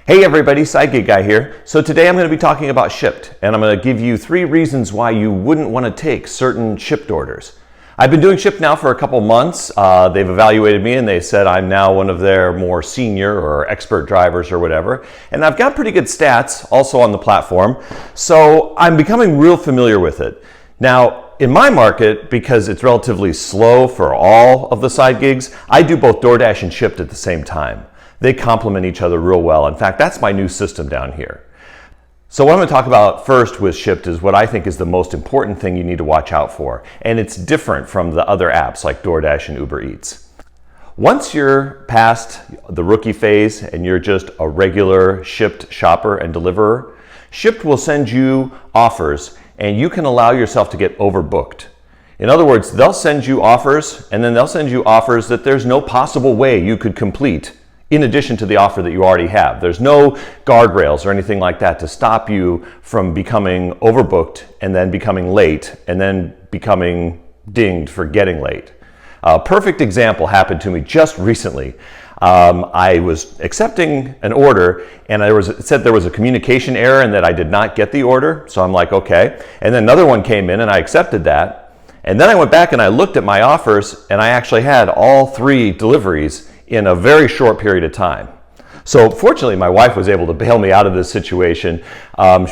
Hey everybody, Side Gig Guy here. So today I'm going to be talking about Shipt, and I'm going to give you 3 reasons why you wouldn't want to take certain Shipt orders. I've been doing Shipt now for a couple months. They've evaluated me and they said I'm now one of their more senior or expert drivers or whatever. And I've got pretty good stats also on the platform. So I'm becoming real familiar with it. Now, in my market, because it's relatively slow for all of the side gigs, I do both DoorDash and Shipt at the same time. They complement each other real well. In fact, that's my new system down here. So what I'm going to talk about first with Shipt is what I think is the most important thing you need to watch out for. And it's different from the other apps like DoorDash and Uber Eats. Once you're past the rookie phase and you're just a regular Shipt shopper and deliverer, Shipt will send you offers and you can allow yourself to get overbooked. In other words, they'll send you offers and then they'll send you offers that there's no possible way you could complete in addition to the offer that you already have. There's no guardrails or anything like that to stop you from becoming overbooked and then becoming late and then becoming dinged for getting late. A perfect example happened to me just recently. I was accepting an order and it said there was a communication error and that I did not get the order. So I'm like, okay. And then another one came in and I accepted that. And then I went back and I looked at my offers and I actually had all 3 deliveries in a very short period of time. So fortunately, my wife was able to bail me out of this situation.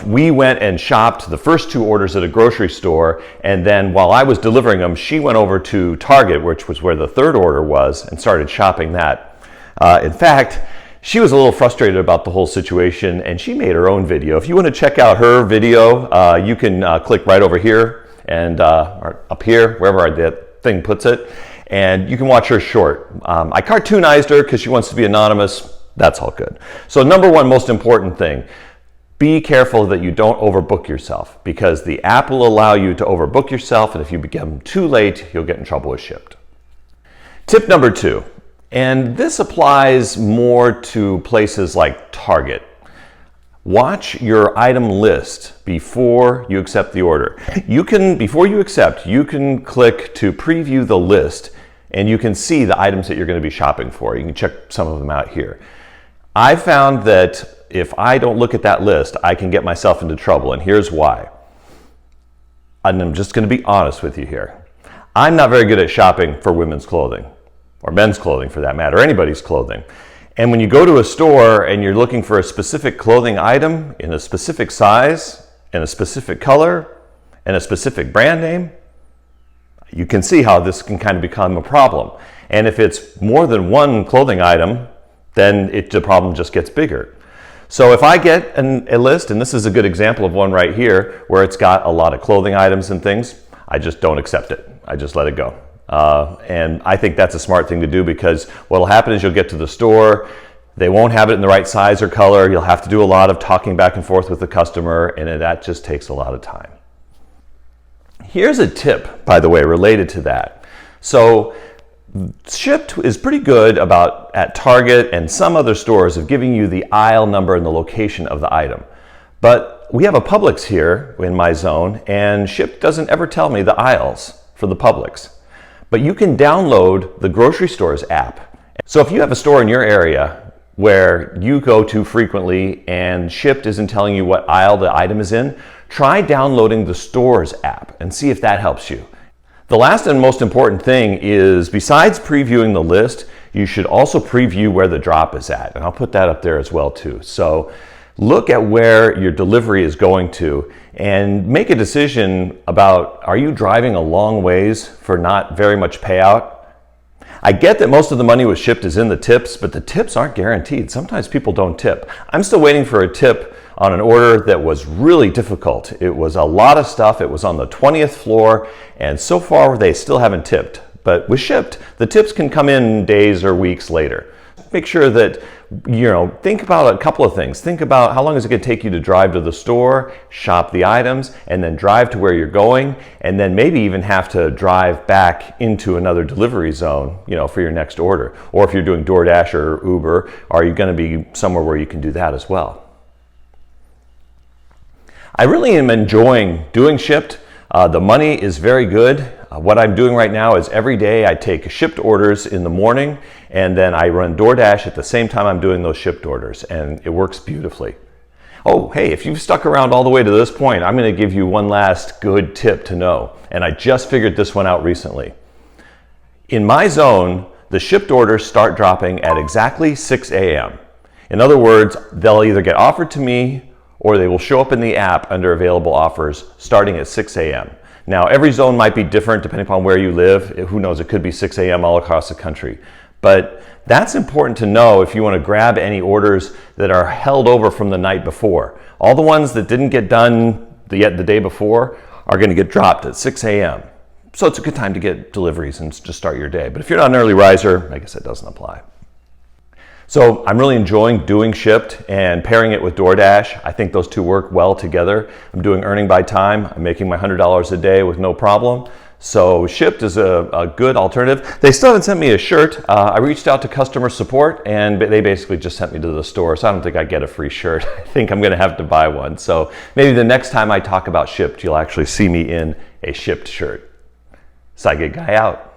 We went and shopped the first 2 orders at a grocery store, and then while I was delivering them, she went over to Target, which was where the 3rd order was, and started shopping that. In fact, she was a little frustrated about the whole situation, and she made her own video. If you want to check out her video, you can click right over here and or up here, wherever that thing puts it. And you can watch her short. I cartoonized her because she wants to be anonymous. That's all good. So number 1 most important thing, be careful that you don't overbook yourself because the app will allow you to overbook yourself, and if you become too late, you'll get in trouble with Shipt. Tip number 2, and this applies more to places like Target. Watch your item list before you accept the order. Before you accept, you can click to preview the list and you can see the items that you're going to be shopping for. You can check some of them out here. I found that if I don't look at that list, I can get myself into trouble, and here's why. And I'm just going to be honest with you here. I'm not very good at shopping for women's clothing, or men's clothing for that matter, anybody's clothing. And when you go to a store and you're looking for a specific clothing item in a specific size, in a specific color, and a specific brand name, you can see how this can kind of become a problem. And if it's more than one clothing item, then the problem just gets bigger. So if I get a list, and this is a good example of one right here, where it's got a lot of clothing items and things, I just don't accept it. I just let it go. And I think that's a smart thing to do because what will happen is you'll get to the store, they won't have it in the right size or color, you'll have to do a lot of talking back and forth with the customer, and that just takes a lot of time. Here's a tip, by the way, related to that. So Shipt is pretty good at Target and some other stores of giving you the aisle number and the location of the item. But we have a Publix here in my zone, and Shipt doesn't ever tell me the aisles for the Publix. But you can download the grocery store's app. So if you have a store in your area where you go to frequently and Shipt isn't telling you what aisle the item is in, try downloading the store's app and see if that helps you. The last and most important thing is, besides previewing the list, you should also preview where the drop is at. And I'll put that up there as well too. So look at where your delivery is going to and make a decision about, are you driving a long ways for not very much payout? I get that most of the money with Shipt is in the tips, but the tips aren't guaranteed. Sometimes people don't tip. I'm still waiting for a tip on an order that was really difficult. It was a lot of stuff. It was on the 20th floor, and so far they still haven't tipped. But with Shipt, the tips can come in days or weeks later. Make sure that, think about a couple of things. Think about how long is it going to take you to drive to the store, shop the items, and then drive to where you're going, and then maybe even have to drive back into another delivery zone, for your next order. Or if you're doing DoorDash or Uber, are you going to be somewhere where you can do that as well? I really am enjoying doing Shipt. The money is very good. What I'm doing right now is every day I take shipped orders in the morning, and then I run DoorDash at the same time I'm doing those shipped orders, and it works beautifully. Oh, hey, if you've stuck around all the way to this point, I'm going to give you one last good tip to know, and I just figured this one out recently. In my zone, the shipped orders start dropping at exactly 6 a.m. In other words, they'll either get offered to me or they will show up in the app under available offers starting at 6 a.m. Now, every zone might be different depending upon where you live. Who knows, it could be 6 a.m. all across the country. But that's important to know if you want to grab any orders that are held over from the night before. All the ones that didn't get done yet the day before are going to get dropped at 6 a.m. So it's a good time to get deliveries and just start your day. But if you're not an early riser, I guess that doesn't apply. So I'm really enjoying doing Shipt and pairing it with DoorDash. I think those two work well together. I'm doing earning by time. I'm making my $100 a day with no problem. So Shipt is a good alternative. They still haven't sent me a shirt. I reached out to customer support and they basically just sent me to the store. So I don't think I get a free shirt. I think I'm gonna have to buy one. So maybe the next time I talk about Shipt, you'll actually see me in a Shipt shirt. Side Gig Guy out.